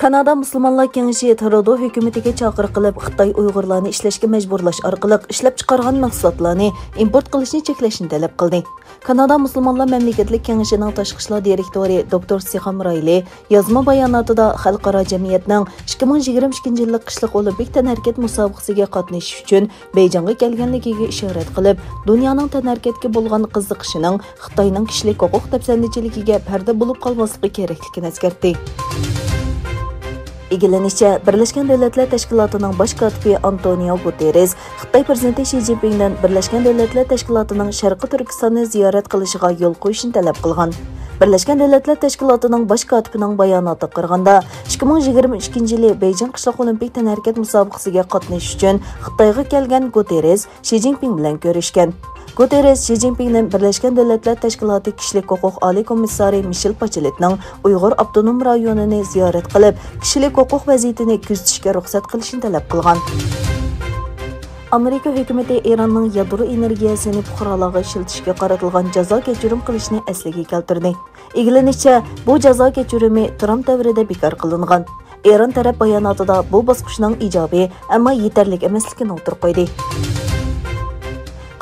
Kanada Müslümanlar Kengişi Trudeau hökumətiga çağırıq qılıb Xitay Uyğurlarını işləşə məcburlaş arqılıq işləb çıxarğan mahsulotlarni import qilishni cheklashni talab qildi. Kanada Müslümanlar Məmləkətlik Kengişinin Tashqi ishlar direktori Dr. Siham Rayli yazma bayonotida xalqaro jamiyatning 2022 yillik qishliq olimpik tanharkat musobaqasiga qatnashish uchun Beyjingga kelganligiga ishorat qilib, dunyoning tanharkatga bo'lgan qiziqishining Xitoyning kishilik huquq dafsandichiligiga parda bo'lib qolmasligi kerakligini eskartdi. İgilənişçə, Birləşmiş Dövlətlər Təşkilatının baş katibi Antonio Guterres Xitay prezidenti Xi Jinpingdən Birləşmiş Dövlətlər Təşkilatının Şərqi Türkistanı ziyorat qilishiga yo'l qo'yishni talab qilgan. Birləşmiş Dövlətlər Təşkilatının baş katibining bayonoti qaraganda, 2022 yili Beyjing qishloq olimpik tanharkat musobaqasiga qatnashish uchun Xitoyga kelgan Guterres Xi Jinping bilan ko'rishgan. Guterres Xi Jinpingning Birləşmiş Dövlətlər Təşkilatı Kişilik Huquq Ali Komissari Michelle Bacheletning Uyğur Avtonom rayonini ziyorat qilib, kishilik huquq vaziyatini kuzatishga ruxsat qilishni talab qilgan. Amerika hökuməti İranның yadro energiyasini fuqarolarga ishlatishga qaratilgan jazo kechirim qilishni asliga keltirdi. İgilənişçə, bu jazo kechirimi Trump davrida bekor qilingan. İran taraf bayonotida bu bosqichning ijobiy, ammo yetarli emasligini o'tirib qo'ydi.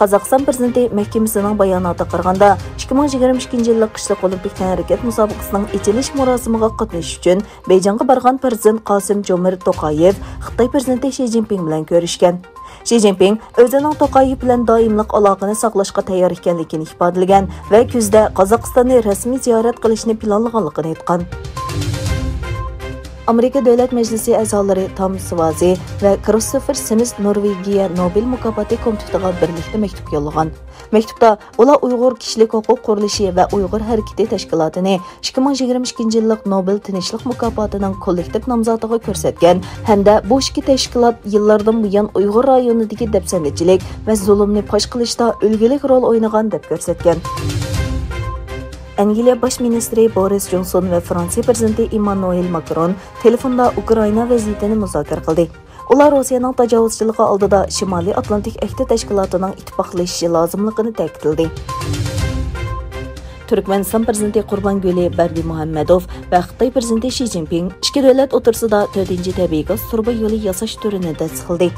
Qozog'iston prezidenti mahkamasining bayonoti qaraganda, 2022 yillik qishliq olimpik tanharkat musobaqasining ochilish murosimiga qatnashish uchun Beyjingga borgan prezident Qosim-Jomart To'qayev Xitoy prezidenti Xi Jinping bilan ko'rishgan. Xi Jinping o'zining To'qayev bilan doimliq aloqani saqlashga tayyor ekanligini ifodalagan va kuzda Qozog'istonni rasmiy ziyorat qilishni planlaganligini aytgan. Amerika Davlat Majlisi a'zolari Tom Swazi va Christopher Smith Norvegiya Nobel mukofoti komitetiga birlikda maktub yo'llagan. Maktubda ular Uyg'ur kishilik huquq qurilishi va Uyg'ur harakati tashkilotini 2022 yillik Nobel tinchlik mukofotining kollektiv nomzodiga ko'rsatgan hamda bu ikki tashkilot yillardan buyon Uyg'ur rayonidagi dafsandichilik va zulmni fosh qilishda ulgulik rol o'ynagan deb ko'rsatgan. Angliya Bosh ministri Boris Johnson va Fransiya prezidenti Emmanuel Macron telefonda Ukraina vaziyatini muzokara qildi. Ular Rossiyaning tajovuzchiligi oldida Shimoliy Atlantik ahdi tashkilotining ittifoqlashishi lozimligini ta'kidladi. Turkmaniston prezidenti Qurbonguli Berdimuhamedov va Xitoy prezidenti Xi Jinping ikki davlat o'rtasida 4-tabiiy gaz turba yo'li yasash turini tasdiqladi.